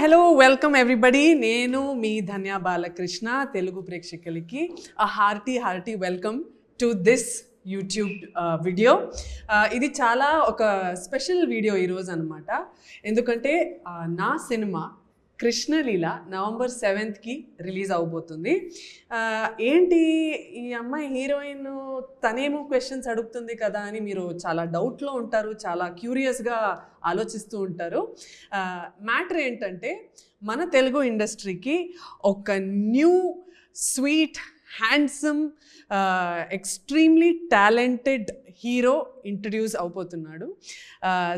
Hello welcome everybody. నేను మీ ధన్య బాలకృష్ణ. తెలుగు ప్రేక్షకులకి hearty welcome to this YouTube video. ఇది చాలా ఒక స్పెషల్ వీడియో ఈరోజు అనమాట. ఎందుకంటే నా cinema Krishna Leela November 7th release అవబోతుంది. ఏంటి ఈ అమ్మాయి హీరోయిన్ తనేమో క్వశ్చన్స్ అడుగుతుంది కదా అని మీరు చాలా డౌట్లో ఉంటారు, చాలా క్యూరియస్గా ఆలోచిస్తూ ఉంటారు. మ్యాటర్ ఏంటంటే మన తెలుగు ఇండస్ట్రీకి ఒక new sweet handsome extremely talented hero introduce అవబోతున్నాడు.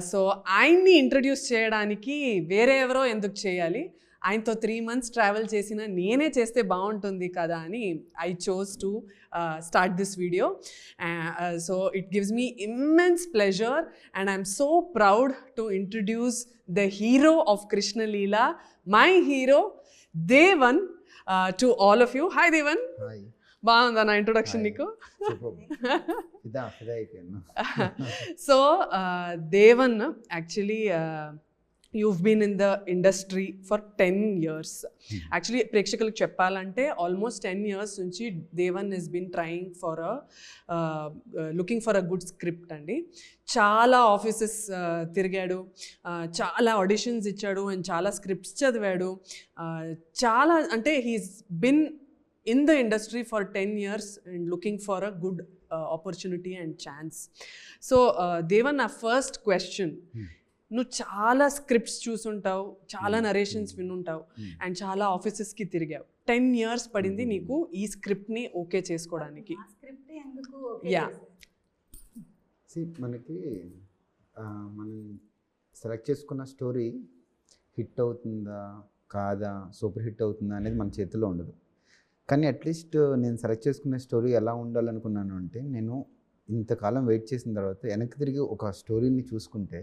సో ఆయన్ని ఇంట్రడ్యూస్ చేయడానికి వేరే ఎవరో ఎందుకు చేయాలి, ఆయనతో 3 months ట్రావెల్ చేసిన నేనే చేస్తే బాగుంటుంది కదా అని I chose to start this video. So it gives me immense pleasure and I'm so proud to introduce the hero of Krishna Leela, my hero Devan, to all of you. Hi Devan. బాగుందా నా ఇంట్రొడక్షన్ నీకు? So Devan, actually you've been in the industry for 10 years. Actually ప్రేక్షకులకు చెప్పాలంటే almost 10 years నుంచి Devan has been trying for a looking for a good script అండి. చాలా offices తిరిగాడు, చాలా ఆడిషన్స్ ఇచ్చాడు అండ్ చాలా స్క్రిప్ట్స్ చదివాడు. చాలా అంటే he's been in the industry for 10 years and looking for a good opportunity and chance. So Devan, నా ఫస్ట్ క్వశ్చన్, నువ్వు చాలా స్క్రిప్ట్స్ చూసుంటావు, చాలా నరేషన్స్ వినుంటావు అండ్ చాలా ఆఫీసెస్కి తిరిగావు. 10 years పడింది నీకు ఈ స్క్రిప్ట్ని ఓకే చేసుకోవడానికి. యా, మనకి మనం సెలెక్ట్ చేసుకున్న స్టోరీ హిట్ అవుతుందా కాదా, సూపర్ హిట్ అవుతుందా అనేది మన చేతిలో ఉండదు. కానీ అట్లీస్ట్ నేను సెలెక్ట్ చేసుకునే స్టోరీ ఎలా ఉండాలనుకున్నాను అంటే, నేను ఇంతకాలం వెయిట్ చేసిన తర్వాత వెనక్కి తిరిగి ఒక స్టోరీని చూసుకుంటే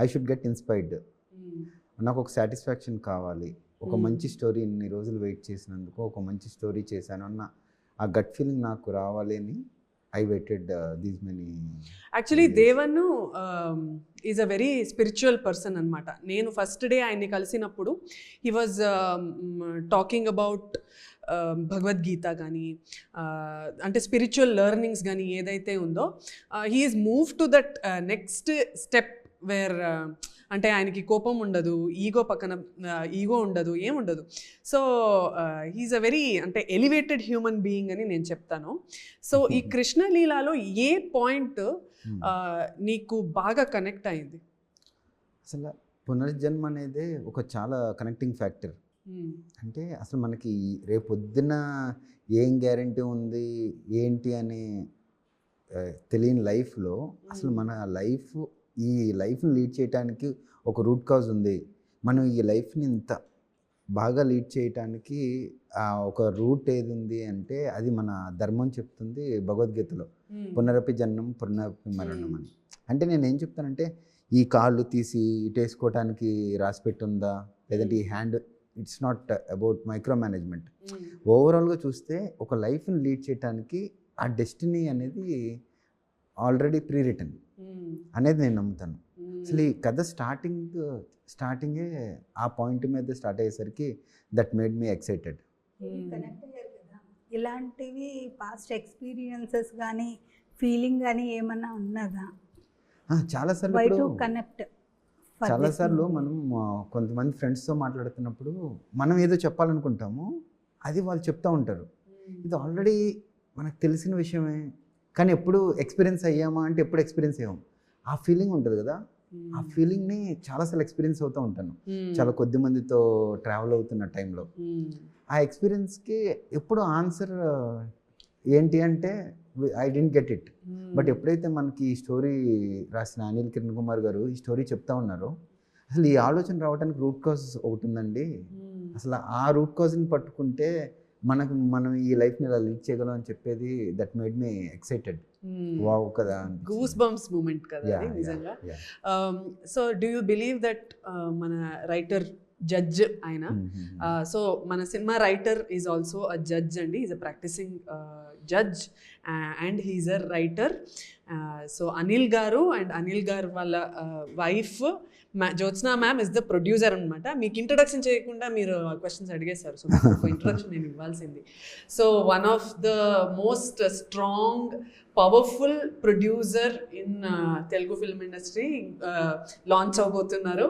ఐ షుడ్ గెట్ ఇన్స్పైర్డ్. నాకు ఒక సాటిస్ఫాక్షన్ కావాలి, ఒక మంచి స్టోరీ, ఇన్ని రోజులు వెయిట్ చేసినందుకు ఒక మంచి స్టోరీ చేశాను అన్న ఆ గట్ ఫీలింగ్ నాకు రావాలి అని I waited these many. Actually Devan is a very spiritual person అనమాట. నేను ఫస్ట్ డే ఆయన్ని కలిసినప్పుడు he was talking about Bhagavad Gita కానీ అంటే స్పిరిచువల్ లెర్నింగ్స్ కానీ ఏదైతే ఉందో, he is move to that next step where అంటే ఆయనకి కోపం ఉండదు, ఈగో పక్కన ఈగో ఉండదు, ఏముండదు. సో హీఈస్ అ వెరీ అంటే ఎలివేటెడ్ హ్యూమన్ బీయింగ్ అని నేను చెప్తాను. సో ఈ కృష్ణలీలలో ఏ పాయింట్ నీకు బాగా కనెక్ట్ అయింది? అసలు పునర్జన్మ అనేది ఒక చాలా కనెక్టింగ్ ఫ్యాక్టర్. అంటే అసలు మనకి రేపొద్దున ఏం గ్యారంటీ ఉంది ఏంటి అని తెలియని లైఫ్లో అసలు మన లైఫ్, ఈ లైఫ్ని లీడ్ చేయడానికి ఒక రూట్ కాజ్ ఉంది. మనం ఈ లైఫ్ని ఇంత బాగా లీడ్ చేయటానికి ఒక రూట్ ఏది ఉంది అంటే అది మన ధర్మం చెప్తుంది భగవద్గీతలో, పునరపి జన్మం పునరపి మరణం అని. అంటే నేను ఏం చెప్తానంటే, ఈ కాళ్ళు తీసి ఇటేసుకోవటానికి రాసిపెట్టి ఉందా, లేదంటే ఈ hand, it's not about micro management. ఓవరాల్గా చూస్తే ఒక లైఫ్ని లీడ్ చేయడానికి ఆ డెస్టినీ అనేది ఆల్రెడీ ప్రీ రిటర్న్ అనేది నేను నమ్ముతాను. అసలు ఈ కథ స్టార్టింగే ఆ పాయింట్ మీద స్టార్ట్ అయ్యేసరికి దట్ మేడ్ మీ ఎక్సైటెడ్. ఇలాంటివి పాస్ట్ ఎక్స్పీరియన్సెస్ కానీ ఫీలింగ్ కానీ ఏమన్నా ఉన్నదా? చాలాసార్లు మనం కొంతమంది ఫ్రెండ్స్తో మాట్లాడుతున్నప్పుడు మనం ఏదో చెప్పాలనుకుంటాము, అది వాళ్ళు చెప్తూ ఉంటారు. ఇది ఆల్రెడీ మనకు తెలిసిన విషయమే, కానీ ఎప్పుడు ఎక్స్పీరియన్స్ అయ్యామా అంటే ఎప్పుడు ఎక్స్పీరియన్స్ అయ్యాము. ఆ ఫీలింగ్ ఉంటుంది కదా, ఆ ఫీలింగ్ని చాలాసార్లు ఎక్స్పీరియన్స్ అవుతూ ఉంటాను చాలా కొద్ది మందితో ట్రావెల్ అవుతున్న టైంలో. ఆ ఎక్స్పీరియన్స్కి ఎప్పుడు ఆన్సర్ ఏంటి అంటే I didn't get it. But ఎప్పుడైతే మనకి ఈ స్టోరీ రాసిన అనిల్ కిరణ్ కుమార్ గారు ఈ స్టోరీ చెప్తా ఉన్నారో, అసలు ఈ ఆలోచన రావడానికి రూట్ కాజ్ ఒకటి ఉందండి. అసలు ఆ రూట్ కాజ్ని పట్టుకుంటే మనం ఈ లైఫ్ని ఇలా లీడ్ చేయగలం అని చెప్పేది that made me excited. Wow కదా, గూస్ బంప్స్ మూమెంట్ కదా నిజంగా. So do you believe that మన రైటర్ జడ్జ్ ఆయన, సో మన cinema writer is also a judge అండి, is a practicing judge and he's a writer. So Anil garu and Anil garu వాళ్ళ wife Jyotsna ma'am is the producer అనమాట. మీకు introduction చేయకుండా మీరు క్వశ్చన్స్ అడిగేశారు, సో ఇంట్రడక్షన్ నేను ఇవ్వాల్సింది. So one of the most strong powerful producer in Telugu film industry launch అవబోతున్నారు.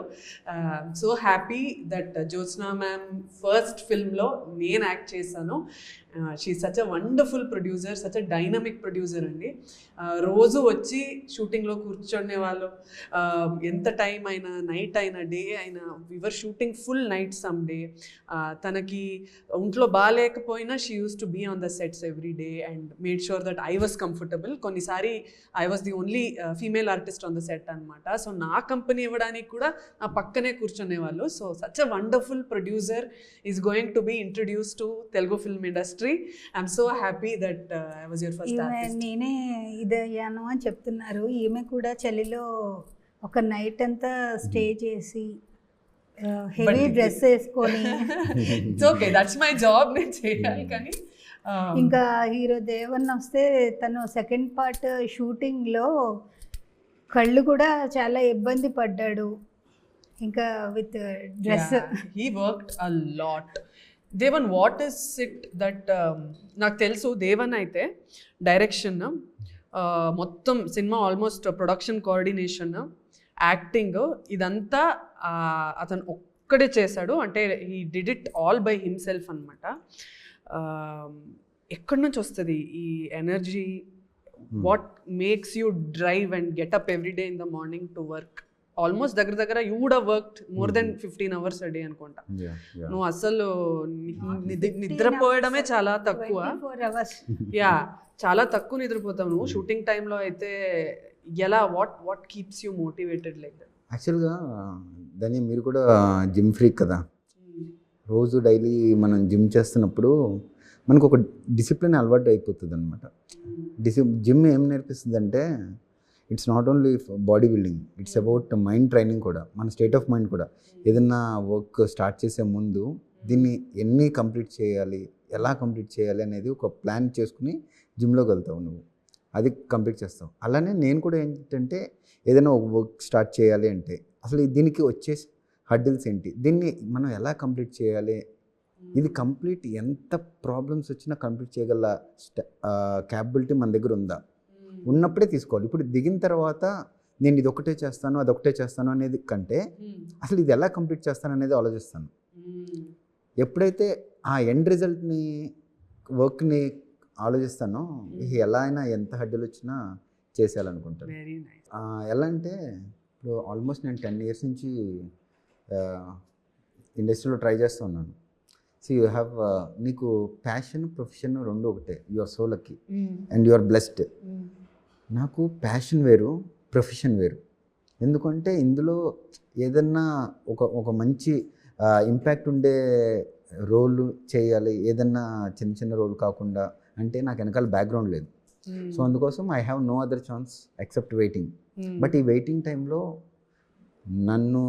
So happy that Jyotsna ma'am first ఫిల్మ్లో నేను యాక్ట్ చేశాను. She such a wonderful producer, such a dynamic producer అండి. రోజు వచ్చి షూటింగ్లో కూర్చునే వాళ్ళు, ఎంత టైం అయినా, నైట్ అయినా, డే అయినా, whether shooting full night some day. తనకి ఒంట్లో బాగాలేకపోయినా she use to be on the sets every day and made sure that I was comfortable. కొన్నిసారి I was the only female artist on the set అనమాట. So నా company ఇవ్వడానికి కూడా నా పక్కనే కూర్చునేవాళ్ళు. So such a wonderful producer is going to be introduce to Telugu film industry. I'm so happy that I was your first artist. నేనే ఇదయ్యాను అని చెప్తున్నారు. ఈమె కూడా చలిలో ఒక నైట్ అంతా స్టే చేసి హెవీ డ్రెస్ వేసుకొని it's okay, that's my job, నేను చేయాలి. కానీ ఇంకా హీరో దేవన్ వస్తే తను సెకండ్ పార్ట్ షూటింగ్లో కళ్ళు కూడా చాలా ఇబ్బంది పడ్డాడు, ఇంకా with dress. He worked a lot. Devan, what is it that, నాకు తెలుసు దేవన్ అయితే డైరెక్షన్, మొత్తం cinema almost production coordination, acting, ఇదంతా అతను ఒక్కడే చేశాడు. అంటే he did it all by himself అనమాట. ఎక్కడి నుంచి వస్తుంది ఈ energy? What makes you drive and get up every day in the morning to work? Almost దగ్గర you would have worked more than 15 hours a day అనుకుంటా. నువ్వు అసలు నిద్రపోయడమే చాలా తక్కువ. యా, చాలా తక్కువ నిద్రపోతావు నువ్వు షూటింగ్ టైంలో అయితే. ఎలా, what keeps you motivated like that? యాక్చువల్గా దాన్ని మీరు కూడా జిమ్ ఫ్రీక్ కదా, రోజు డైలీ మనం జిమ్ చేస్తున్నప్పుడు మనకు ఒక డిసిప్లిన్ అలవాటు అయిపోతుంది అనమాట. జిమ్ ఏం నేర్పిస్తుంది అంటే, it's not only body building, it's about mind training కూడా, మన స్టేట్ ఆఫ్ మైండ్ కూడా. ఏదన్నా వర్క్ స్టార్ట్ చేసే ముందు దీన్ని ఎన్ని కంప్లీట్ చేయాలి, ఎలా కంప్లీట్ చేయాలి అనేది ఒక ప్లాన్ చేసుకుని జిమ్లోకి వెళ్తావు నువ్వు, అది కంప్లీట్ చేస్తావు. అలానే నేను కూడా ఏంటంటే, ఏదైనా ఒక వర్క్ స్టార్ట్ చేయాలి అంటే అసలు దీనికి వచ్చే హర్డిల్స్ ఏంటి, దీన్ని మనం ఎలా కంప్లీట్ చేయాలి, ఇది కంప్లీట్ ఎంత ప్రాబ్లమ్స్ వచ్చినా కంప్లీట్ చేయగల క్యాపబిలిటీ మన దగ్గర ఉందా, ఉన్నప్పుడే తీసుకోవాలి. ఇప్పుడు దిగిన తర్వాత నేను ఇది ఒకటే చేస్తాను, అదొకటే చేస్తాను అనేది కంటే అసలు ఇది ఎలా కంప్లీట్ చేస్తాను అనేది ఆలోచిస్తాను. ఎప్పుడైతే ఆ ఎండ్ రిజల్ట్ని, వర్క్ని ఆలోచిస్తానో, ఎలా అయినా ఎంత హడ్డలు వచ్చినా చేసేయాలనుకుంటాను. ఎలా అంటే, ఇప్పుడు ఆల్మోస్ట్ నేను 10 years నుంచి ఇండస్ట్రీలో ట్రై చేస్తూ ఉన్నాను. సో యూ హ్యావ్, నీకు ప్యాషన్, ప్రొఫెషన్ రెండు ఒకటే. You are so lucky and you are blessed. నాకు ప్యాషన్ వేరు, ప్రొఫెషన్ వేరు. ఎందుకంటే ఇందులో ఏదన్నా ఒక మంచి ఇంపాక్ట్ ఉండే రోల్ చేయాలి, ఏదన్నా చిన్న చిన్న రోల్ కాకుండా. అంటే నాకు వెనకాల బ్యాక్గ్రౌండ్ లేదు. సో అందుకోసం I have no other chance except waiting. But ఈ వెయిటింగ్ టైంలో నన్ను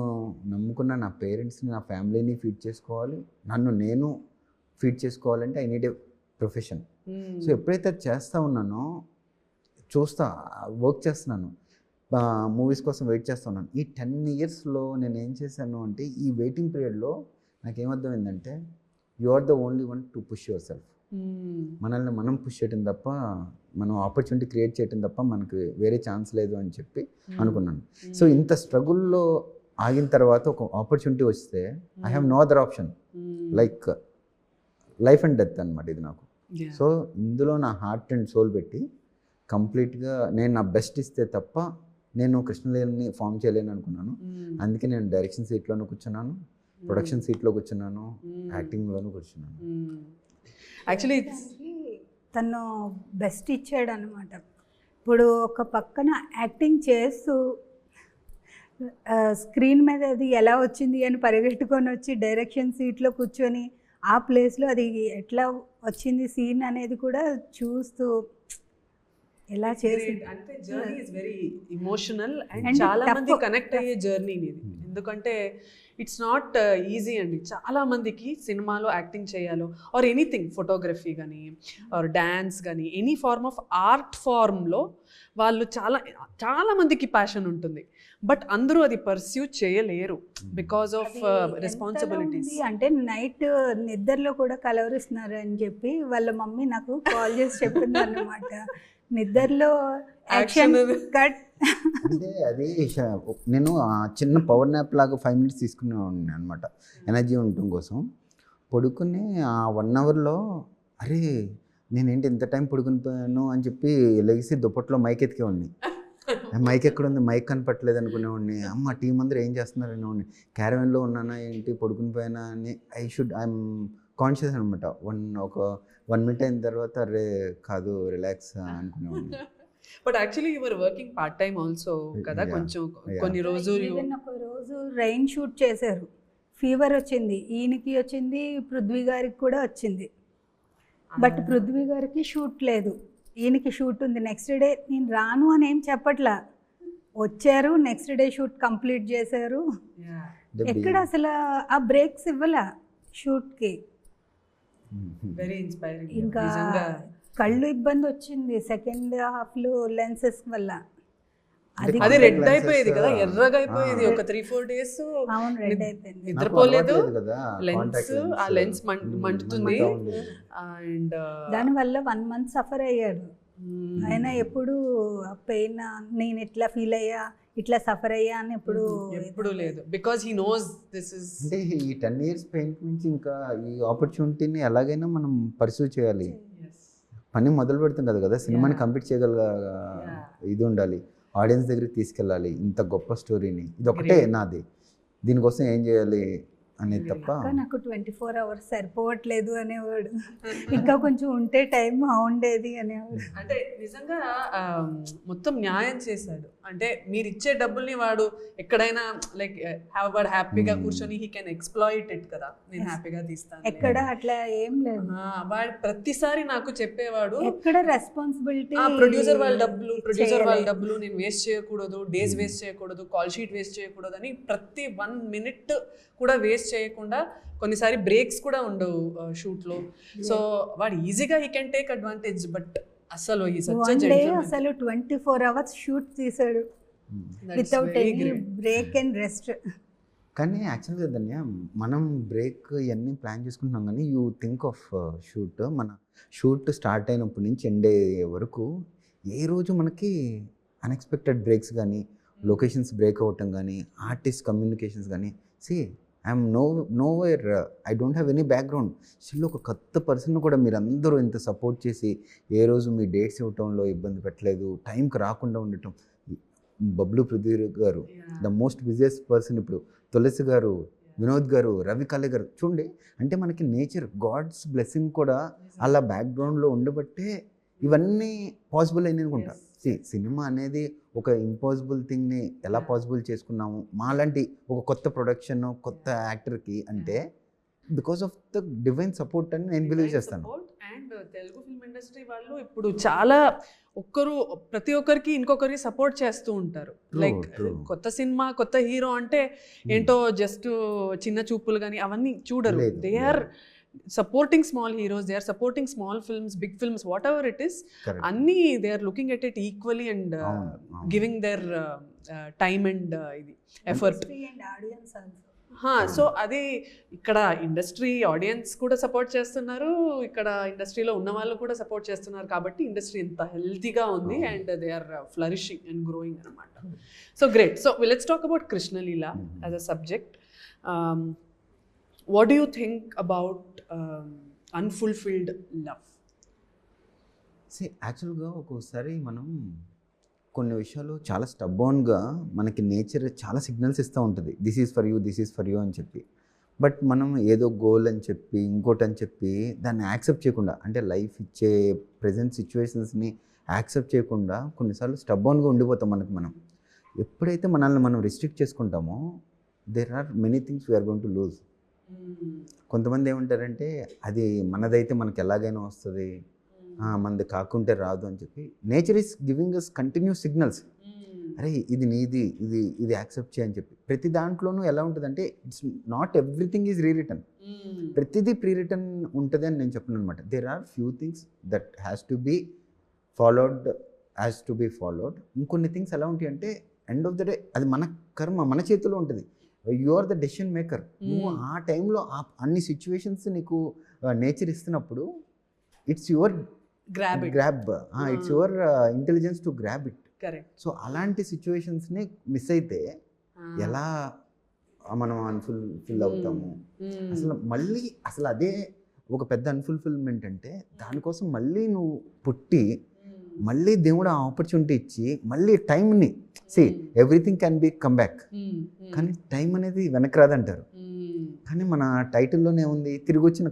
నమ్ముకున్న నా పేరెంట్స్ని, నా ఫ్యామిలీని ఫీడ్ చేసుకోవాలి, నన్ను నేను ఫీడ్ చేసుకోవాలంటే I need a profession. So ఎప్పుడైతే అది చేస్తూ ఉన్నానో, చూస్తా, వర్క్ చేస్తున్నాను, మూవీస్ కోసం వెయిట్ చేస్తున్నాను. ఈ 10 yearsలో నేను ఏం చేశాను అంటే, ఈ వెయిటింగ్ పీరియడ్లో నాకేమర్థమైందంటే, you are the only one to push yourself. మనల్ని మనం పుష్ చేయటం తప్ప, మనం ఆపర్చునిటీ క్రియేట్ చేయటం తప్ప మనకు వేరే ఛాన్స్ లేదు అని చెప్పి అనుకున్నాను. సో ఇంత స్ట్రగుల్లో ఆగిన తర్వాత ఒక ఆపర్చునిటీ వస్తే I have no other option, like life and death అనమాట ఇది నాకు. సో ఇందులో నా హార్ట్ అండ్ సోల్ పెట్టి కంప్లీట్గా నేను నా బెస్ట్ ఇస్తే తప్ప నేను కృష్ణలీలని ఫామ్ చేయలేను అనుకున్నాను. అందుకే నేను డైరెక్షన్ సీట్లోనూ కూర్చున్నాను, ప్రొడక్షన్ సీట్లో కూర్చున్నాను, యాక్టింగ్లోనూ కూర్చున్నాను. యాక్చువల్లీ తను బెస్ట్ ఇచ్చాడు అనమాట. ఇప్పుడు ఒక పక్కన యాక్టింగ్ చేస్తూ స్క్రీన్ మీద అది ఎలా వచ్చింది అని పరిగెట్టుకొని వచ్చి డైరెక్షన్ సీట్లో కూర్చొని ఆ ప్లేస్లో అది ఎట్లా వచ్చింది సీన్ అనేది కూడా చూస్తూ ఎలా చేసి, అంటే journey is very emotional and చాలా మంది కనెక్ట్ అయ్యే జర్నీ ఇది. ఎందుకంటే ఇట్స్ నాట్ ఈజీ అండి. చాలా మందికి సినిమాలో యాక్టింగ్ చేయాలో ఆర్ ఎనీథింగ్, ఫోటోగ్రఫీ కానీ ఆర్ డ్యాన్స్ కానీ ఎనీ ఫార్మ్ ఆఫ్ ఆర్ట్ ఫార్మ్లో వాళ్ళు చాలా మందికి ప్యాషన్ ఉంటుంది, బట్ అందరూ అది పర్స్యూ చేయలేరు బికాస్ ఆఫ్ రెస్పాన్సిబిలిటీస్. అంటే నైట్ నిద్రలో కూడా కలవరిస్తున్నారు అని చెప్పి వాళ్ళ మమ్మీ నాకు కాల్ చేసి చెప్పింది అన్నమాట. నిద్రలో యాక్షన్ కట్. అంటే అది నేను చిన్న పవర్ న్యాప్ లాగా 5 minutes తీసుకునేవాడిని అనమాట, ఎనర్జీ ఉండటం కోసం. పడుకుని ఆ 1 hourలో అరే నేనేంటి ఇంత టైం పడుకుని పోయాను అని చెప్పి లెగిసి దుప్పట్లో మైక్ ఎత్తికేవాడిని. మైక్ ఎక్కడుంది, మైక్ కనపట్లేదు అనుకునేవాడిని. అమ్మ టీం అందరూ ఏం చేస్తున్నారు అనేవాడిని. క్యారవెన్లో ఉన్నానా ఏంటి, పడుకుని పోయానా అని ఐఎమ్ కాన్షియస్ అనమాట. ఒక 1 minute అయిన తర్వాత అరే కాదు రిలాక్స్ అనుకునేవాడిని. But actually you were working part time also కదా, కొంచెం కొన్ని రోజులు. ఒక రోజు రైన్ షూట్ చేశారు, ఫీవర్ వచ్చింది, ఈయనకి వచ్చింది, పృథ్వీ గారికి కూడా వచ్చింది. బట్ పృథ్వీ గారికి షూట్ లేదు, ఈయనకి షూట్ ఉంది. నెక్స్ట్ డే నేను రాను అని ఏం చెప్పట్లా, వచ్చారు, నెక్స్ట్ డే షూట్ కంప్లీట్ చేశారు. ఎక్కడ అసలు ఆ బ్రేక్స్ ఇవ్వలా షూట్కి. Very inspiring. ఇంకా కళ్ళు ఇబ్బంది వచ్చింది సెకండ్ హాఫ్లో లెన్సెస్ వల్ల. అది రెడ్ అయిపోయేది కదా, ఎర్రగా అయిపోయేది ఒక 3-4 days. అవును, రెడ్ అయిపోయింది, నిద్రపోలేదు, ఆ లెన్స్ మంటుతుంది. అండ్ దానివల్ల 1 month సఫర్ అయ్యాడు. ఆయన ఎప్పుడు పెయిన్ నేను ఎట్లా ఫీల్ అయ్యా, ఇట్లా సఫర్ అయ్యా అని ఎప్పుడు లేదు, because he knows this is. అంటే ఈ 10 years పెయింట్ నుంచి ఇంకా ఈ ఆపర్చునిటీని ఎలాగైనా మనం పర్సూ చేయాలి. పని మొదలు పెడుతుంది కదా, సినిమాని కంప్లీట్ చేయగల ఇది ఉండాలి, ఆడియన్స్ దగ్గరికి తీసుకెళ్ళాలి. ఇంత గొప్ప స్టోరీని, ఇది ఒకటే నాది, దీనికోసం ఏం చేయాలి అనేది తప్ప. నాకు 24 hours సరిపోవట్లేదు అనేవాడు, ఇంకా కొంచెం ఉంటే టైం బాగుండేది అనేవాడు. అంటే నిజంగా మొత్తం న్యాయం చేశాడు. అంటే మీరు ఇచ్చే డబ్బుల్ని వాడు ఎక్కడైనా లైక్ వాడు హ్యాపీగా కూర్చొని హీ కెన్ ఎక్స్ప్లాయిట్ ఇట్ కదా, నేను హ్యాపీగా తీస్తాను, ఎక్కడ అట్లా ఏం లేదు. వాడు ప్రతిసారి నాకు చెప్పేవాడు ఎక్కడ రెస్పాన్సిబిలిటీ, ప్రొడ్యూసర్ వాళ్ళ డబ్బులు నేను వేస్ట్ చేయకూడదు, డేస్ వేస్ట్ చేయకూడదు, కాల్ షీట్ వేస్ట్ చేయకూడదు అని ప్రతి 1 minute కూడా వేస్ట్ చేయకుండా. కొన్నిసారి బ్రేక్స్ కూడా ఉండవు షూట్లో. సో వాడు ఈజీగా he can take advantage. But అసలు అసలు 24 hours షూట్ తీసాడు without any break and rest. కానీ యాక్చువల్గా ధన్య మనం బ్రేక్ ఇవన్నీ ప్లాన్ చేసుకుంటున్నాం, కానీ యూ థింక్ ఆఫ్ షూట్. మన షూట్ స్టార్ట్ అయినప్పటి నుంచి ఎండ్ అయ్యే వరకు ఏ రోజు మనకి అన్ఎక్స్పెక్టెడ్ బ్రేక్స్ కానీ, లొకేషన్స్ బ్రేక్ అవ్వటం కానీ, ఆర్టిస్ట్ కమ్యూనికేషన్స్ కానీ. See I'm nowhere, I don't have any background. Still ఒక కొత్త పర్సన్ కూడా మీరు అందరూ ఇంత సపోర్ట్ చేసి ఏ రోజు మీ డేట్స్ ఇవ్వటంలో ఇబ్బంది పెట్టలేదు, టైంకి రాకుండా ఉండటం. బబ్లు పృథ్వీ గారు ద మోస్ట్ బిజియెస్ట్ పర్సన్ ఇప్పుడు, తులసి గారు, వినోద్ గారు, రవి కాళే గారు, చూడండి. అంటే మనకి నేచర్, గాడ్స్ బ్లెస్సింగ్ కూడా అలా బ్యాక్గ్రౌండ్లో ఉండబట్టే ఇవన్నీ పాసిబుల్ అయింది అనుకుంటా. సినిమా అనేది ఒక ఇంపాసిబుల్ థింగ్ని ఎలా పాసిబుల్ చేసుకున్నాము మాలాంటి ఒక కొత్త ప్రొడక్షన్, కొత్త యాక్టర్కి, అంటే because of the divine support అని నేను బిలీవ్ చేస్తాను. అండ్ తెలుగు ఫిల్మ్ ఇండస్ట్రీ వాళ్ళు ఇప్పుడు చాలా ప్రతి ఒక్కరికి ఇంకొకరికి సపోర్ట్ చేస్తూ ఉంటారు. లైక్ కొత్త సినిమా, కొత్త హీరో అంటే ఏంటో జస్ట్ చిన్న చూపులు కానీ అవన్నీ చూడరు. They are supporting small heroes, they are supporting small films, big films, whatever it is. Anni they are looking at it equally and giving their time and effort and audience also. So అది ఇక్కడ industry audience కూడా support చేస్తున్నారు, ఇక్కడ ఇండస్ట్రీలో ఉన్న వాళ్ళు కూడా support చేస్తున్నారు. కాబట్టి ఇండస్ట్రీ ఎంత హెల్తీగా ఉంది and they are flourishing and growing అనమాట. So great. So let's talk about Krishnaleela as a subject. What do you think about unfulfilled love? యాక్చువల్గా ఒక్కోసారి మనం కొన్ని విషయాలు చాలా స్టబ్బోన్గా మనకి నేచర్ చాలా సిగ్నల్స్ ఇస్తూ ఉంటుంది, this is for you, this is for you అని చెప్పి. బట్ మనం ఏదో గోల్ అని చెప్పి ఇంకోటి అని చెప్పి దాన్ని యాక్సెప్ట్ చేయకుండా, అంటే లైఫ్ ఇచ్చే ప్రజెంట్ సిచ్యువేషన్స్ని యాక్సెప్ట్ చేయకుండా కొన్నిసార్లు స్టబ్బోన్గా ఉండిపోతాం. మనం ఎప్పుడైతే మనల్ని మనం రిస్ట్రిక్ట్ చేసుకుంటామో there are many things we are going to lose. కొంతమంది ఏమంటారంటే అది మనదైతే మనకి ఎలాగైనా వస్తుంది, మనది కాకుంటే రాదు అని చెప్పి. Nature is giving us continuous signals, అరే ఇది నీది, ఇది యాక్సెప్ట్ చేయని చెప్పి. ప్రతి దాంట్లోనూ ఎలా ఉంటుందంటే it's not everything is rereturn. ప్రతిదీ ప్రీ రిటర్న్ ఉంటుంది అని నేను చెప్పను అనమాట. There are few things that has to be followed ఇంకొన్ని థింగ్స్ ఎలా ఉంటాయి అంటే ఎండ్ ఆఫ్ ద డే అది మన కర్మ, మన చేతిలో ఉంటుంది. You are the decision maker. నువ్వు ఆ టైంలో అన్ని సిచ్యువేషన్స్ నీకు నేచర్ ఇస్తున్నప్పుడు it's your grab, it's your intelligence to grab it. So అలాంటి సిచ్యువేషన్స్ని మిస్ అయితే ఎలా మనం అన్ఫుల్ఫిల్ అవుతాము. అసలు అదే ఒక పెద్ద అన్ఫుల్ఫిల్మెంట్ అంటే దానికోసం మళ్ళీ నువ్వు పుట్టి మళ్ళీ దేవుడు ఆ ఆపర్చునిటీ ఇచ్చి మళ్ళీ టైంని everything can be come back, కానీ టైం అనేది వెనక్కి రాదంటారు. కానీ మన టైటిల్లోనే ఉంది తిరిగి వచ్చిన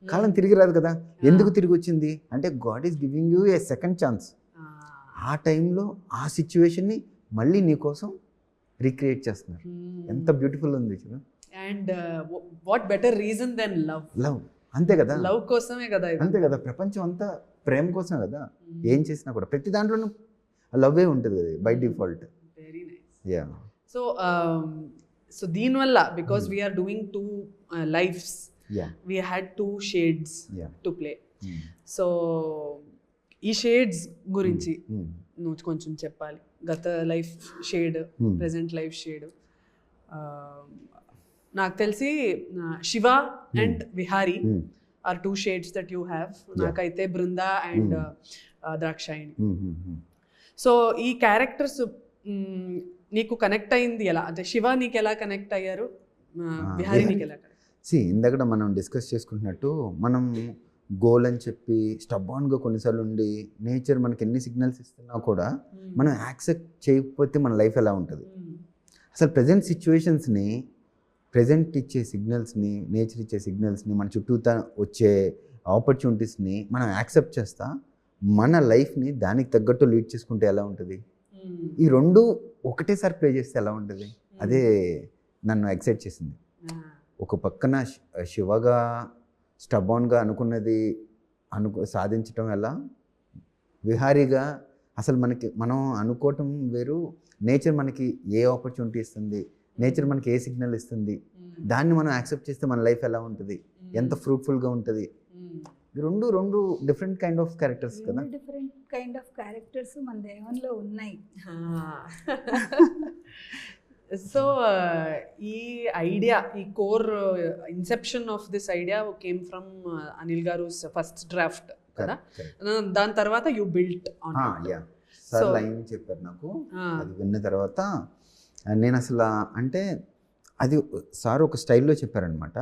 కాలం తిరిగి రాదు కదా. ఎందుకు తిరిగి వచ్చింది అంటే God is giving you A second chance. ఆ టైంలో ఆ సిచ్యువేషన్ని మళ్ళీ నీకోసం రీక్రియేట్ చేస్తున్నారు. ఎంత బ్యూటిఫుల్ ఉంది చూడు. And what better reason than love. అంతే కదా, లవ్ కోసమే కదా, అంతే కదా. ప్రపంచం అంతా ప్రేమ కోసమే కదా. ఏం చేసినా కూడా ప్రతి దాంట్లోనూ లవ్వే ఉంటుంది కదా by default. Very nice. Yeah. So దీనివల్ల because we are doing 2 lives, we had 2 shades to play. So ఈ షేడ్స్ గురించి నువ్వు కొంచెం చెప్పాలి. గత life shade, present life shade. నాకు తెలిసి Shiva and Vihari are 2 shades that you have. నాకైతే బృంద అండ్ ద్రాక్షాయిణి. సో ఈ క్యారెక్టర్స్ నీకు కనెక్ట్ అయింది ఎలా? అంటే శివ నీకు ఎలా కనెక్ట్ అయ్యారు, విహారీ నీకు ఎలా? ఇందాక మనం డిస్కస్ చేసుకుంటున్నట్టు మనం గోల్ అని చెప్పి స్టబ్బాన్గా కొన్నిసార్లు ఉండి నేచర్ మనకి ఎన్ని సిగ్నల్స్ ఇస్తున్నా కూడా మనం యాక్సెప్ట్ చేయకపోతే మన లైఫ్ ఎలా ఉంటుంది. అసలు ప్రజెంట్ సిచ్యువేషన్స్ని, ప్రజెంట్ ఇచ్చే సిగ్నల్స్ని, నేచర్ ఇచ్చే సిగ్నల్స్ని, మన చుట్టూ వచ్చే ఆపర్చునిటీస్ని మనం యాక్సెప్ట్ చేస్తా మన లైఫ్ని దానికి తగ్గట్టు లీడ్ చేసుకుంటే ఎలా ఉంటుంది. ఈ రెండు ఒకటేసారి ప్లే చేస్తే ఎలా ఉంటుంది. అదే నన్ను ఎక్సైట్ చేసింది. ఒక పక్కన శివగా స్టబాన్గా అనుకున్నది సాధించటం ఎలా, విహారీగా అసలు మనం అనుకోవటం వేరు, నేచర్ మనకి ఏ ఆపర్చునిటీ ఇస్తుంది, నేచర్ మనకి ఏ సిగ్నల్ ఇస్తుంది, దాన్ని మనం యాక్సెప్ట్ చేస్తే మన లైఫ్ ఎలా ఉంటుంది, ఎంత ఫ్రూట్ఫుల్గా ఉంటుంది. రెండు డిఫరెంట్ కైండ్ ఆఫ్ క్యారెక్టర్స్ కదా. డిఫరెంట్ కైండ్ ఆఫ్ క్యారెక్టర్స్ మన దేవంలో ఉన్నాయి. సో ఈ ఐడియా, ఈ core Inception of this idea came from Anil గారు ఫస్ట్ డ్రాఫ్ట్ కదా. దాని తర్వాత you built on. Sir line చెప్పారు నాకు, అది విన్న తర్వాత నేను అసలు అంటే అది సార్ ఒక స్టైల్లో చెప్పారనమాట.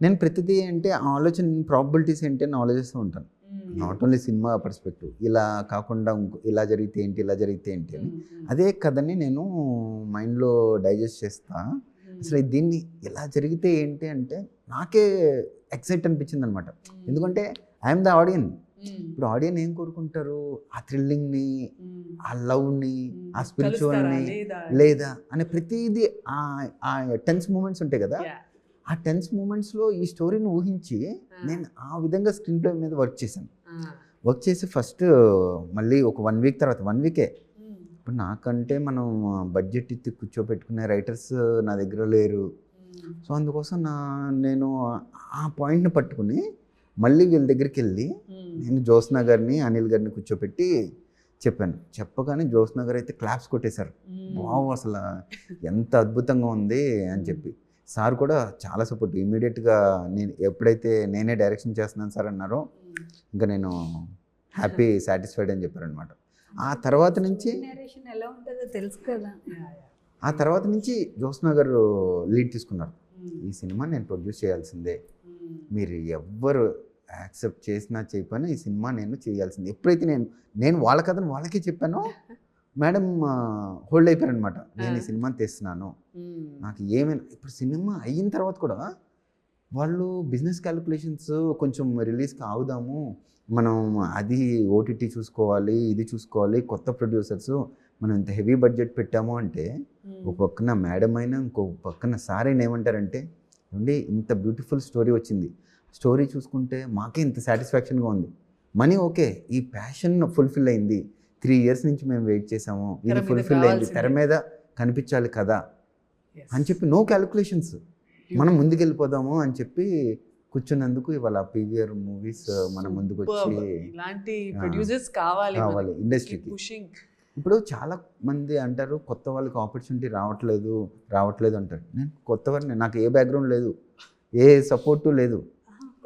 నేను ప్రతిదీ అంటే ఆలోచన ప్రాబిలిటీస్ ఏంటి అని ఆలోచిస్తూ ఉంటాను. నాట్ ఓన్లీ సినిమా పర్స్పెక్టివ్, ఇలా కాకుండా ఇలా జరిగితే ఏంటి, ఇలా జరిగితే ఏంటి అని. అదే కథని నేను మైండ్లో డైజెస్ట్ చేస్తా. అసలు దీన్ని ఇలా జరిగితే ఏంటి అంటే నాకే ఎక్సైట్ అనిపించింది అనమాట. ఎందుకంటే ఐఎమ్ ద ఆడియన్. ఇప్పుడు ఆడియన్ ఏం కోరుకుంటారు, ఆ థ్రిల్లింగ్ని, ఆ లవ్ని, ఆ స్పిరిచువల్ని, లేదా అనే ప్రతిదీ ఆ టెన్స్ మూమెంట్స్ ఉంటాయి కదా. ఆ టెన్స్ మూమెంట్స్లో ఈ స్టోరీని ఊహించి నేను ఆ విధంగా స్క్రీన్ ప్లే మీద వర్క్ చేసి ఫస్ట్ మళ్ళీ ఒక 1 వీక్ తర్వాత 1 వీకే ఇప్పుడు నాకంటే మనం బడ్జెట్ ఇచ్చి కూర్చోబెట్టుకునే రైటర్స్ నా దగ్గర లేరు. సో అందుకోసం నేను ఆ పాయింట్ని పట్టుకుని మళ్ళీ వీళ్ళ దగ్గరికి వెళ్ళి నేను జ్యోత్స్న గారిని, అనిల్ గారిని కూర్చోపెట్టి చెప్పగానే జ్యోత్స్న గారు అయితే క్లాప్స్ కొట్టేశారు. వావ్, అసలు ఎంత అద్భుతంగా ఉంది అని చెప్పి. సార్ కూడా చాలా సపోర్ట్. ఇమీడియట్గా నేను ఎప్పుడైతే నేనే డైరెక్షన్ చేస్తున్నాను సార్ అన్నారో ఇంకా నేను హ్యాపీ, సాటిస్ఫైడ్ అని చెప్పారనమాట. ఆ తర్వాత నుంచి ఎలా ఉంటుందో తెలుసు కదా. ఆ తర్వాత నుంచి జ్యోత్స్న గారు లీడ్ తీసుకున్నారు. ఈ సినిమా నేను ప్రొడ్యూస్ చేయాల్సిందే, మీరు ఎవ్వరు యాక్సెప్ట్ చేసినా చేయకపోయినా ఈ సినిమా నేను చేయాల్సిందే. ఎప్పుడైతే నేను వాళ్ళ కథను వాళ్ళకే చెప్పానో మేడం హోల్డ్ అయిపోయారనమాట. నేను ఈ సినిమాని తెస్తున్నాను, నాకు ఏమైనా. ఇప్పుడు సినిమా అయిన తర్వాత కూడా వాళ్ళు బిజినెస్ క్యాలిక్యులేషన్స్ కొంచెం రిలీజ్కి ఆగుదాము, మనం అది ఓటీటీ చూసుకోవాలి, ఇది చూసుకోవాలి, కొత్త ప్రొడ్యూసర్స్, మనం ఇంత హెవీ బడ్జెట్ పెట్టాము అంటే ఒక పక్కన మేడం అయినా ఇంకో పక్కన సార్ అయినా ఏమంటారంటే, ఏమండి ఇంత బ్యూటిఫుల్ స్టోరీ వచ్చింది, స్టోరీ చూసుకుంటే మాకే ఇంత సాటిస్ఫాక్షన్గా ఉంది, మనీ ఓకే, ఈ ప్యాషన్ ఫుల్ఫిల్ అయింది, 3 years నుంచి మేము వెయిట్ చేసాము, ఇది ఫుల్ఫిల్ అయింది, తెర మీద కనిపించాలి కదా Yes. అని చెప్పి నో క్యాలిక్యులేషన్స్, మనం ముందుకెళ్ళిపోదాము అని చెప్పి కూర్చున్నందుకు ఇవాళ పీవీఆర్ మూవీస్ మన ముందుకు వచ్చి ఇలాంటి ప్రొడ్యూసర్స్ కావాలి ఇండస్ట్రీకి. పుషింగ్. ఇప్పుడు చాలా మంది అంటారు కొత్త వాళ్ళకి ఆపర్చునిటీ రావట్లేదు అంటారు. నేను కొత్త వారిని, నాకు ఏ బ్యాక్గ్రౌండ్ లేదు, ఏ సపోర్టు లేదు.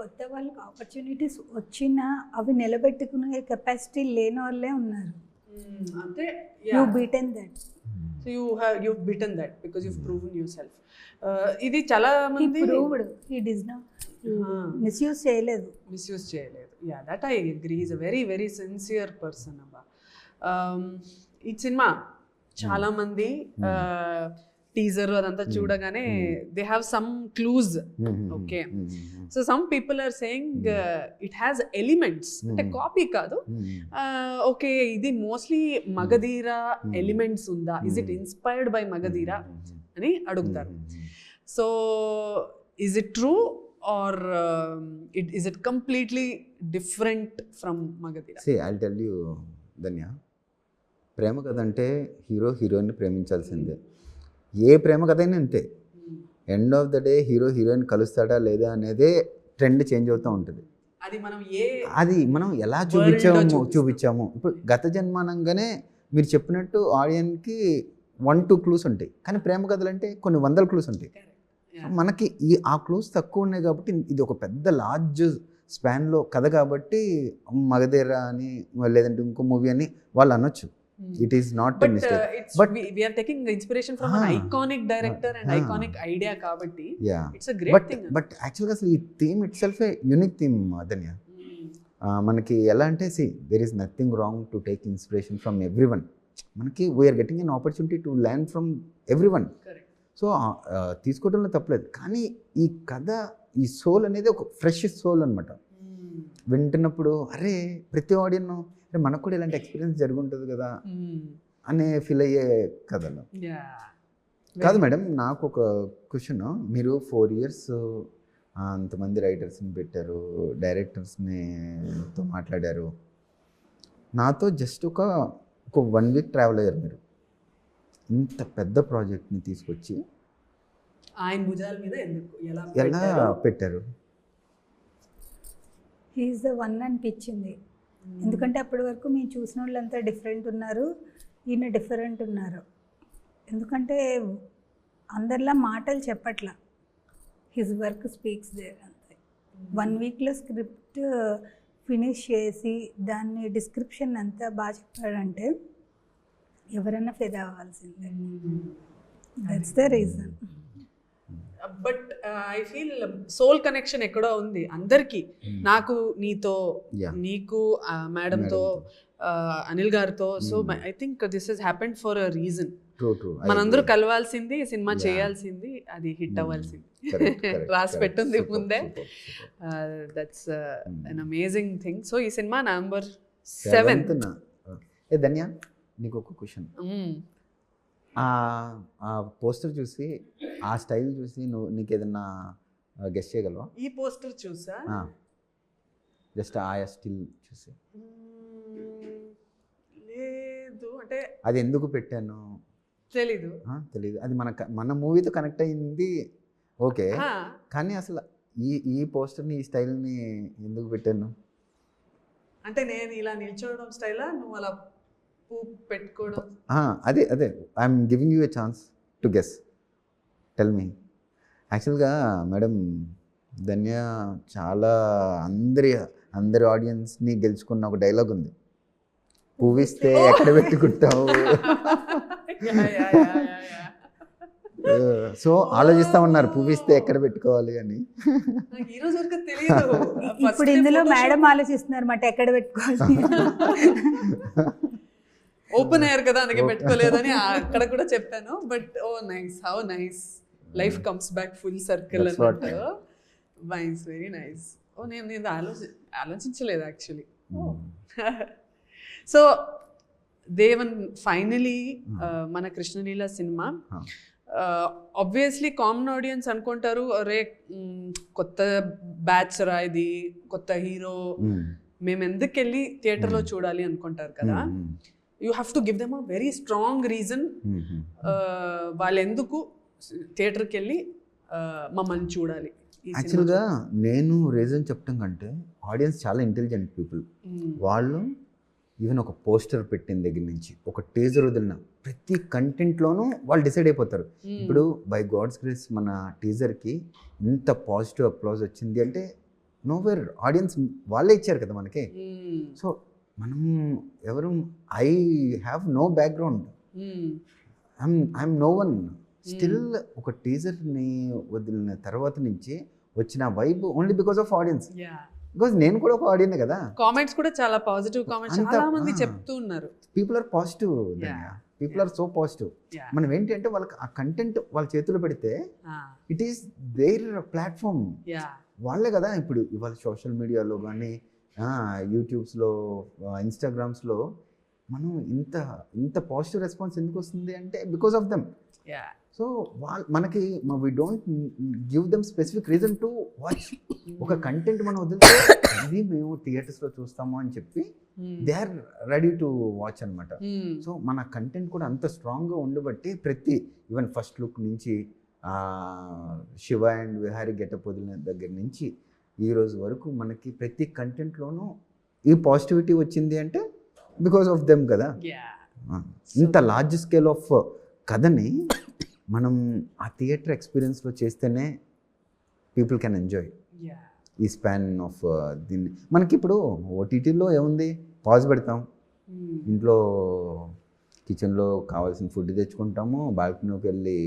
కొత్త వాళ్ళకి ఆపర్చునిటీస్ వచ్చినా అవి నిలబెట్టుకునే కెపాసిటీ లేని వాళ్ళే ఉన్నారు. అంటే you beaten that. So you've beaten that because you've proven yourself. ఇది చాలా మంది he does not మిస్యూజ్ చేయలేదు. Yeah that I agree. Is a very very sincere person అబ్బా. ఈ సినిమా చాలా మంది టీజర్ అదంతా చూడగానే they have some clues. Okay, so some people are saying it has elements, అంటే కాపీ కాదు. ఓకే, ఇది మోస్ట్లీ మగధీర ఎలిమెంట్స్ ఉందా, is it inspired by Magadheera అని అడుగుతారు. So is it true or is it completely different from Magadhira? See, I'll tell you, Dhanya, ప్రేమ కథ అంటే హీరోయిన్ని ప్రేమించాల్సిందే. ఏ ప్రేమ కథ అయినా అంతే. End of the day heroine కలుస్తాడా లేదా అనేదే ట్రెండ్ చేంజ్ అవుతూ ఉంటుంది. అది మనం ఎలా చూపించాము. ఇప్పుడు గత జన్మానంగానే మీరు చెప్పినట్టు ఆడియన్స్కి 1-2 క్లూస్ ఉంటాయి, కానీ ప్రేమ కథలు అంటే కొన్ని వందల క్లూస్ ఉంటాయి. మనకి ఆ క్లూస్ తక్కువ ఉన్నాయి కాబట్టి ఇది ఒక పెద్ద లార్జ్ స్పాన్లో కథ కాబట్టి మగధీర అని లేదంటే ఇంకో మూవీ అని వాళ్ళు అనొచ్చు. It is not a mistake, but we are taking inspiration from an iconic director and iconic idea కాబట్టి it's a great thing. But యాక్చువల్గా అసలు ఈ theme itself a unique theme Dhanya. మనకి ఎలా అంటే there is nothing wrong to take inspiration from everyone. మనకి we are getting an opportunity to learn from everyone. So తీసుకోవడంలో తప్పలేదు, కానీ ఈ కథ, ఈ సోల్ అనేది ఒక ఫ్రెష్ సోల్ అనమాట. వింటున్నప్పుడు అరే ప్రతి ఆడియన్ అంటే మనకు కూడా ఇలాంటి ఎక్స్పీరియన్స్ జరుగుంటుంది కదా అనే ఫీల్ అయ్యే కథలు కాదు. మేడం, నాకు ఒక క్వశ్చన్. మీరు 4 years అంతమంది రైటర్స్ని పెట్టారు, డైరెక్టర్స్ని తో మాట్లాడారు, నాతో జస్ట్ ఒక 1 week ట్రావెల్ అయ్యారు. మీరు ఇంత పెద్ద ప్రాజెక్ట్ని తీసుకొచ్చి ఆయన భుజాల మీద ఎలా పెట్టారు? హీఈస్ ద వన్ అనిపించింది. ఎందుకంటే అప్పటి వరకు మేము చూసిన వాళ్ళంతా డిఫరెంట్ ఉన్నారు, ఈయన డిఫరెంట్ ఉన్నారు. ఎందుకంటే అందరిలా మాటలు చెప్పట్లా, హిజ్ వర్క్ స్పీక్స్ దేర్ అంతే. 1 weekలో స్క్రిప్ట్ ఫినిష్ చేసి దాన్ని డిస్క్రిప్షన్ అంతా బాగా చెప్పాడంటే ఎవరైనా ఫెదా అవ్వాల్సిందే. That's the reason. But I feel soul connection ఎక్కడో ఉంది అందరికీ. నాకు నీతో, నీకు మేడంతో, అనిల్ గారితో. So I think this has happened for a reason. మనందరూ కలవాల్సింది, సినిమా చేయాల్సింది, అది హిట్ అవ్వాల్సింది. రాసి పెట్టింది ముందే. That's an amazing thing. So ఈ సినిమా November 7th. ధన్య, నీకు ఒక క్వశ్చన్. ఆ పోస్టర్ చూసి, ఆ స్టైల్ చూసి నీకు ఏదన్నా గెస్ట్ చేయగలవా? ఈ పోస్టర్ చూసా, జస్ట్ ఆ స్టిల్ చూసి? లేదు, అంటే అది ఎందుకు పెట్టాను తెలీదు. అది మన మూవీతో కనెక్ట్ అయింది, ఓకే, కానీ అసలు ఈ పోస్టర్ని, ఈ స్టైల్ని ఎందుకు పెట్టాను అంటే నేను ఇలా నిల్చోవడం స్టైలా, నువ్వు అలా పెట్టుకోవడం? అదే I'm giving you a chance to guess. Tell me. యాక్చువల్గా మేడం, ధన్య చాలా అందరి ఆడియన్స్ని గెలుచుకున్న ఒక డైలాగ్ ఉంది, పువ్విస్తే ఎక్కడ పెట్టుకుంటావు. సో ఆలోచిస్తా ఉన్నారు పువ్విస్తే ఎక్కడ పెట్టుకోవాలి అని. ఇప్పుడు ఇందులో మేడం ఆలోచిస్తున్నారు మాట ఎక్కడ పెట్టుకోవాలి. ఓపెన్ ఎయిర్ కదా, అందుకే పెట్టుకోలేదని అక్కడ కూడా చెప్పాను. But oh nice, how nice, life comes back full circle అన్నట్టు. Nice, very nice. ఓ నేను ఆలోచించలేదు యాక్చువల్లీ. సో దేవన్, ఫైనలీ మన Krishnaleela cinema obviously common audience అనుకుంటారు, అరే కొత్త బ్యాచ్ రా ఇది, కొత్త హీరో, మేము ఎందుకు వెళ్ళి థియేటర్లో చూడాలి అనుకుంటారు కదా. You have to give them a very strong reason వాళ్ళు ఎందుకు థియేటర్కి వెళ్ళి మమ్మల్ని చూడాలి. యాక్చువల్గా నేను రీజన్ చెప్పడం కంటే ఆడియన్స్ చాలా ఇంటెలిజెంట్ పీపుల్. వాళ్ళు ఈవెన్ ఒక పోస్టర్ పెట్టిన దగ్గర నుంచి ఒక టీజర్ వదిలిన ప్రతి కంటెంట్లోనూ వాళ్ళు డిసైడ్ అయిపోతారు. ఇప్పుడు బై గాడ్స్ గ్రేస్ మన టీజర్కి ఇంత పాజిటివ్ అప్లాజ్ వచ్చింది అంటే నోవేర్ ఆడియన్స్ వాళ్ళే ఇచ్చారు కదా మనకి. సో మనం ఎవరు I have no background, I'm no one. Still ఒక టీజర్ని వదిలిన తర్వాత నుంచి వచ్చిన vibe only because of audience. Because నేను కూడా ఒక ఆడియన్ కదా. కామెంట్స్ కూడా చాలా పాజిటివ్ కామెంట్స్ చాలా మంది చెప్తూ ఉన్నారు. People are positive, people are so positive. మనం ఏంటి అంటే వాళ్ళకి ఆ కంటెంట్ వాళ్ళ చేతిలో పెడితే ఇట్ ఈస్ దేర్ ప్లాట్ఫామ్. వాళ్ళే కదా ఇప్పుడు ఇవాళ సోషల్ మీడియాలో కానీ యూట్యూబ్స్లో ఇన్స్టాగ్రామ్స్లో మనం ఇంత పాజిటివ్ రెస్పాన్స్ ఎందుకు వస్తుంది అంటే బికాస్ ఆఫ్ దెమ్. సో మనకి we don't give them specific reason to watch. ఒక కంటెంట్ మనం వదిలితే ఇది మేము థియేటర్స్లో చూస్తాము అని చెప్పి they are ready to watch అనమాట. సో మన కంటెంట్ కూడా అంత స్ట్రాంగ్గా ఉండబట్టి ప్రతి ఈవెన్ ఫస్ట్ లుక్ నుంచి శివ అండ్ విహారీ గెటప్ వదిలిన దగ్గర నుంచి ఈ రోజు వరకు మనకి ప్రతి కంటెంట్లోనూ ఈ పాజిటివిటీ వచ్చింది అంటే బికాస్ ఆఫ్ దెమ్ కదా. ఇంత లార్జ్ స్కేల్ ఆఫ్ కథని మనం ఆ థియేటర్ ఎక్స్పీరియన్స్లో చేస్తేనే పీపుల్ కెన్ ఎంజాయ్ ఈ స్పాన్ ఆఫ్ దీన్ని. మనకి ఇప్పుడు ఓటీటీలో ఏముంది, పాజ్ పెడతాం, ఇంట్లో కిచెన్లో కావాల్సిన ఫుడ్ తెచ్చుకుంటాము, బాల్కనీకి వెళ్ళి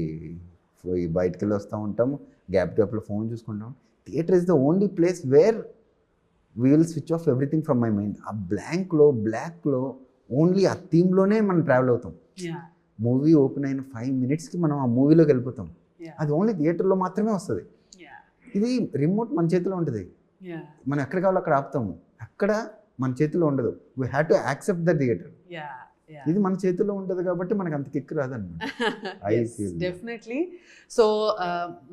బయటకు వెళ్ళి వస్తూ ఉంటాము, గ్యాప్లో ఫోన్ చూసుకుంటాం. Theatre is the only place where we will switch off everything from my mind. ఆ బ్లాక్లో ఓన్లీ ఆ థీమ్లోనే మనం ట్రావెల్ అవుతాం. మూవీ ఓపెన్ అయిన 5 minutesకి మనం ఆ మూవీలోకి వెళ్ళిపోతాం. అది ఓన్లీ థియేటర్లో మాత్రమే వస్తుంది. ఇది రిమోట్ మన చేతిలో ఉంటుంది, మనం ఎక్కడ కావాలో అక్కడ ఆపుతాము. అక్కడ మన చేతిలో ఉండదు. We have to accept the theatre. ఇది మన చేతిలో ఉంటుంది కాబట్టి మనకు అంత కిక్ రాదన్నమాట. డెఫినెట్లీ. సో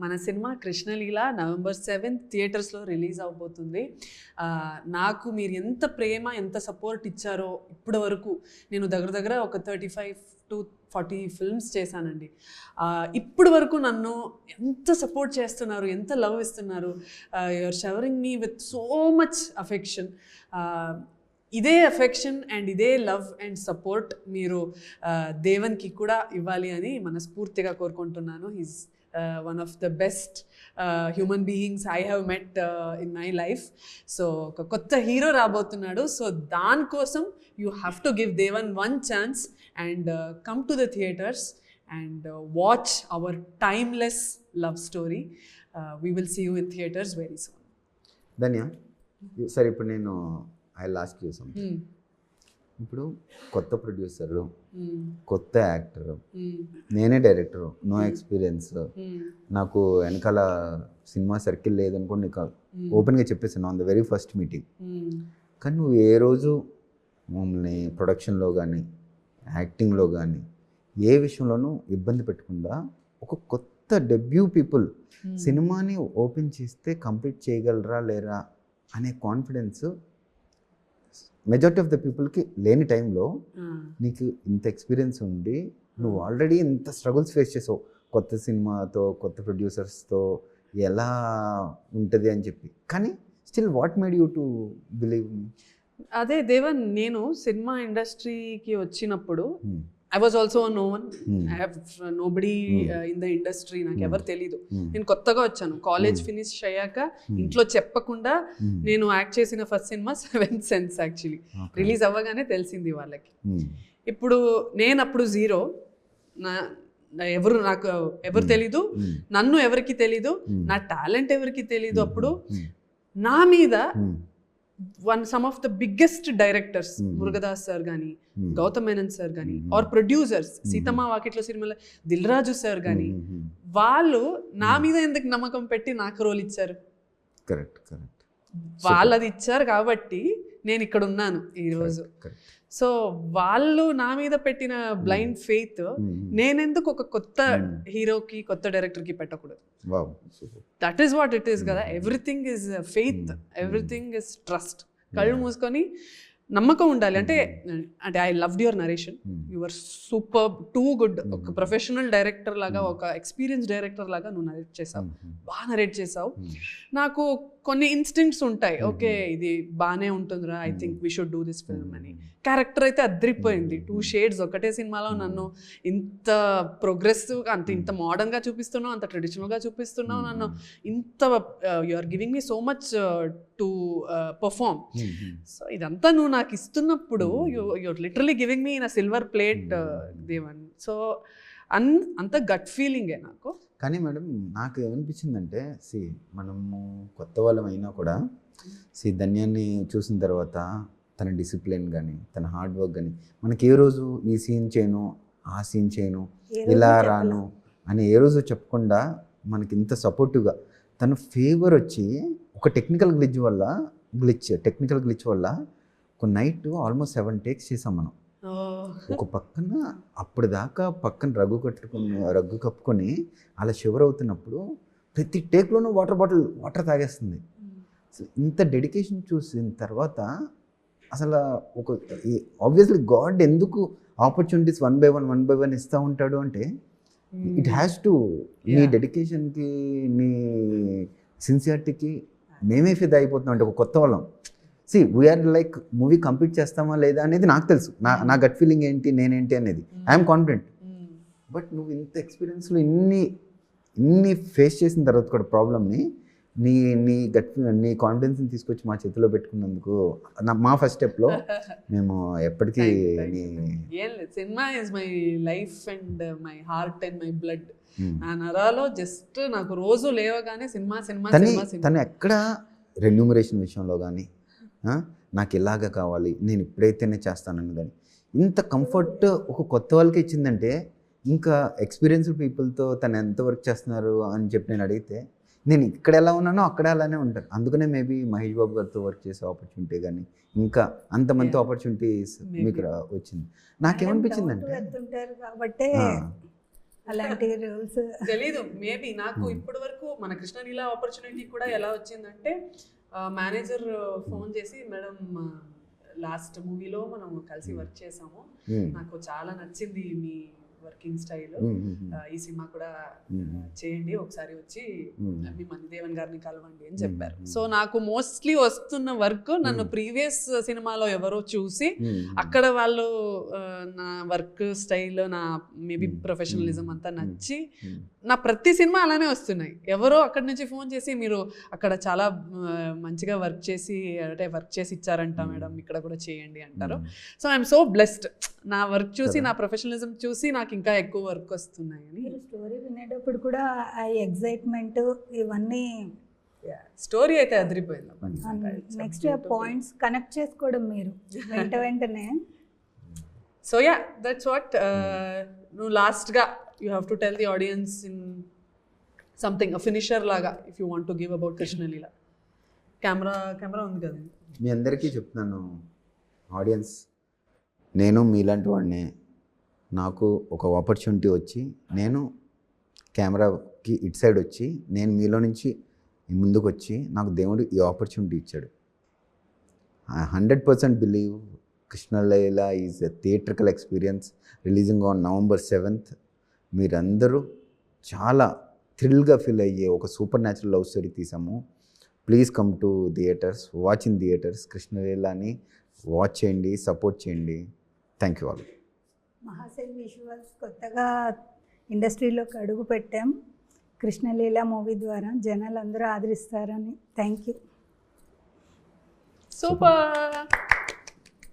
మన సినిమా కృష్ణలీల November 7th థియేటర్స్లో రిలీజ్ అవబోతుంది. నాకు మీరు ఎంత ప్రేమ ఎంత సపోర్ట్ ఇచ్చారో ఇప్పటి వరకు, నేను దగ్గర ఒక 35 to 40 ఫిల్మ్స్ చేశానండి. ఇప్పటి వరకు నన్ను ఎంత సపోర్ట్ చేస్తున్నారు, ఎంత లవ్ ఇస్తున్నారు. You're showering me with so much affection. ఇదే అఫెక్షన్ అండ్ ఇదే లవ్ అండ్ సపోర్ట్ మీరు దేవన్కి కూడా ఇవ్వాలి అని మనస్ఫూర్తిగా కోరుకుంటున్నాను. He's one of the best human beings I have met in my life. So ఒక కొత్త హీరో రాబోతున్నాడు. సో దానికోసం you have to give Devan one chance and come to the theatres and watch our timeless love story. We will see you in theatres very soon. ధన్య, సరే ఇప్పుడు నేను I last you something. ఇప్పుడు కొత్త producer, కొత్త actor, నేనే director, no experience, నాకు వెనకాల cinema circle లేదనుకోండి, నీకు ఓపెన్గా చెప్పేసాను on the very first meeting. కానీ నువ్వు ఏ రోజు మమ్మల్ని ప్రొడక్షన్లో కానీ యాక్టింగ్లో కానీ ఏ విషయంలోనూ ఇబ్బంది పెట్టకుండా ఒక కొత్త డెబ్యూ పీపుల్ సినిమాని ఓపెన్ చేస్తే కంప్లీట్ చేయగలరా లేరా అనే కాన్ఫిడెన్స్ మెజారిటీ ఆఫ్ ద పీపుల్కి లేని టైంలో నీకు ఇంత ఎక్స్పీరియన్స్ ఉండి నువ్వు ఆల్రెడీ ఇంత స్ట్రగుల్స్ ఫేస్ చేసావు కొత్త సినిమాతో, కొత్త ప్రొడ్యూసర్స్తో ఎలా ఉంటుంది అని చెప్పి. కానీ still what made you to believe me? అదే దేవన్, నేను సినిమా ఇండస్ట్రీకి వచ్చినప్పుడు I was also no one. I have nobody in the industry, నాకు ఎవరు తెలీదు. నేను కొత్తగా వచ్చాను. కాలేజ్ ఫినిష్ అయ్యాక ఇంట్లో చెప్పకుండా నేను యాక్ట్ చేసిన first cinema 7th Sense. Actually release అవ్వగానే తెలిసింది వాళ్ళకి. ఇప్పుడు నేను అప్పుడు జీరో, నాకు ఎవరు తెలీదు, నన్ను ఎవరికి తెలీదు, నా టాలెంట్ ఎవరికి తెలీదు. అప్పుడు నా మీద some of the biggest directors, Murugadoss sir కానీ, గౌతమ్ మేనన్ సార్ కానీ, ఆర్ ప్రొడ్యూసర్స్ సీతమ్మ వాకిట్లో సినిమాలో దిల్ రాజు సార్ కానీ, వాళ్ళు నా మీద ఎందుకు నమ్మకం పెట్టి నాకు రోల్ ఇచ్చారు? కరెక్ట్. వాళ్ళు అది ఇచ్చారు కాబట్టి నేను ఇక్కడ ఉన్నాను ఈరోజు. సో వాళ్ళు నా మీద పెట్టిన బ్లైండ్ ఫెయిత్ నేనెందుకు ఒక కొత్త హీరోకి, కొత్త డైరెక్టర్కి పెట్టకూడదు? That is what it is కదా. Everything is faith, everything is trust. కళ్ళు మూసుకొని నమ్మకం ఉండాలి. అంటే I loved your narration, your super, too good. ఒక ప్రొఫెషనల్ డైరెక్టర్ లాగా, ఒక ఎక్స్పీరియన్స్ డైరెక్టర్ లాగా నువ్వు నరేట్ చేసావు, బాగా నరేట్ చేసావు. నాకు కొన్ని ఇన్స్టింక్ట్స్ ఉంటాయి, ఓకే ఇది బాగానే ఉంటుందిరా, I think we should do this film అని. క్యారెక్టర్ అయితే అద్రిపోయింది. 2 shades ఒకటే సినిమాలో నన్ను ఇంత ప్రోగ్రెసివ్గా, ఇంత మోడర్న్గా చూపిస్తున్నావు, అంత ట్రెడిషనల్గా చూపిస్తున్నావు నన్ను, ఇంత you are giving me so much to perform. So ఇదంతా నువ్వు నాకు ఇస్తున్నప్పుడు you're literally giving me in a silver plate Devan. So అంత గట్ ఫీలింగే నాకు. కానీ మేడం నాకు ఏమనిపించిందంటే, మనము కొత్త వాళ్ళం అయినా కూడా ధన్యాన్ని చూసిన తర్వాత తన డిసిప్లిన్ కానీ, తన హార్డ్ వర్క్ కానీ, మనకి ఏ రోజు ఈ సీన్ చేయను, ఆ సీన్ చేయను, ఇలా రాను అని ఏ రోజు చెప్పకుండా మనకి ఇంత సపోర్టివ్గా, తన ఫేవర్ వచ్చి ఒక టెక్నికల్ గ్లిచ్ వల్ల ఒక నైట్ ఆల్మోస్ట్ 7 takes చేసాం మనం. ఒక పక్కన అప్పటిదాకా పక్కన రగ్గు కప్పుకొని అలా షివర్ అవుతున్నప్పుడు ప్రతి టేక్లోనూ వాటర్ తాగేస్తుంది. ఇంత డెడికేషన్ చూసిన తర్వాత అసలు ఆబ్వియస్లీ గాడ్ ఎందుకు ఆపర్చునిటీస్ 1 by 1 ఇస్తూ ఉంటాడు అంటే, ఇట్ హ్యాస్ టు, నీ డెడికేషన్కి, నీ సిన్సియారిటీకి మేమే ఫిదా అయిపోతున్నాం. అంటే ఒక కొత్త వాళ్ళం వీఆర్ లైక్ మూవీ కంప్లీట్ చేస్తామా లేదా అనేది నాకు తెలుసు, నా గట్ ఫీలింగ్ ఏంటి, నేనేంటి అనేది ఐఎమ్ కాన్ఫిడెంట్. బట్ నువ్వు ఇంత ఎక్స్పీరియన్స్లో ఇన్ని ఫేస్ చేసిన తర్వాత కూడా ప్రాబ్లమ్ని నీ కాన్ఫిడెన్స్ని తీసుకొచ్చి మా చేతిలో పెట్టుకున్నందుకు మా ఫస్ట్ స్టెప్లో మేము ఎప్పటికీ cinema is my life and my heart and my blood. నా నరాలో జస్ట్ నాకు రోజు లేవగానే సినిమా. తను ఎక్కడ రెన్యూమరేషన్ విషయంలో కానీ, నాకు ఇలాగ కావాలి, నేను ఇప్పుడైతేనే చేస్తానని కానీ, ఇంత కంఫర్ట్ ఒక కొత్త వాళ్ళకి ఇచ్చిందంటే, ఇంకా ఎక్స్పీరియన్స్డ్ పీపుల్తో తను ఎంత వర్క్ చేస్తున్నారు అని చెప్పి నేను అడిగితే, నేను ఇక్కడ ఎలా ఉన్నానో అక్కడ అలానే ఉంటాను. అందుకనే మేబీ మహేష్ బాబు గారితో వర్క్ చేసే ఆపర్చునిటీ కానీ, ఇంకా అంతమంది ఆపర్చునిటీస్ మీకు వచ్చింది. నాకేమనిపించింది అంటే, కాబట్టి అలాంటి రూల్స్ తెలీదు. మేబీ నాకు ఇప్పటి వరకు మన కృష్ణలీల ఆపర్చునిటీ కూడా ఎలా వచ్చిందంటే, మేనేజర్ ఫోన్ చేసి, మేడం లాస్ట్ మూవీలో మనం కలిసి వర్క్ చేసాము, నాకు చాలా నచ్చింది మీ వర్కింగ్ స్టైల్, ఈ సినిమా కూడా చేయండి, ఒకసారి వచ్చి మీ మణిదేవన్ గారిని కలవండి అని చెప్పారు. సో నాకు మోస్ట్లీ వస్తున్న వర్క్ నన్ను ప్రీవియస్ సినిమాలో ఎవరో చూసి అక్కడ వాళ్ళు నా వర్క్ స్టైల్, నా మేబీ ప్రొఫెషనలిజం అంతా నచ్చి నా ప్రతి సినిమా అలానే వస్తున్నాయి. ఎవరో అక్కడి నుంచి ఫోన్ చేసి, మీరు అక్కడ చాలా మంచిగా వర్క్ చేసి ఇచ్చారంట మేడం, ఇక్కడ కూడా చేయండి అంటారు. సో ఐఎమ్ సో బ్లెస్డ్, నా వర్క్ చూసి, నా ప్రొఫెషనలిజం చూసి నాకు ఇంకా ఎక్కువ వర్క్ వస్తున్నాయి అని. స్టోరీ వినేటప్పుడు కూడా ఆ ఎగ్జైట్మెంట్ ఇవన్నీ, స్టోరీ అయితే అదిరిపోయింది. నెక్స్ట్ పాయింట్స్ కనెక్ట్ చేసుకోవడం మీరు వెంటనే. So yeah, that's what. నువ్వు లాస్ట్గా you have to tell the audience in something, finisher లాగా, if you want to give about Krishnaleela. Camera ఉంది కదా. మీ అందరికీ చెప్తున్నాను ఆడియన్స్, నేను మీలాంటి వాడిని. నాకు ఒక ఆపర్చునిటీ వచ్చి, నేను కెమెరాకి ఇటు సైడ్ వచ్చి, నేను మీలో నుంచి ముందుకు వచ్చి, నాకు దేవుడు ఈ ఆపర్చునిటీ ఇచ్చాడు. I 100% believe Krishnaleela is a theatrical experience, releasing on November 7th. మీరందరూ చాలా థ్రిల్గా ఫీల్ అయ్యే ఒక సూపర్ న్యాచురల్ లవ్ స్టోరీ తీసాము. Please come to theatres, watch in theatres. కృష్ణలీలని వాచ్ చేయండి, సపోర్ట్ చేయండి. Thank you all. Mahasen visuals కొత్తగా ఇండస్ట్రీలోకి అడుగు పెట్టాం. కృష్ణలీల మూవీ ద్వారా జనాలు అందరూ ఆదరిస్తారని. Thank you. సూపర్.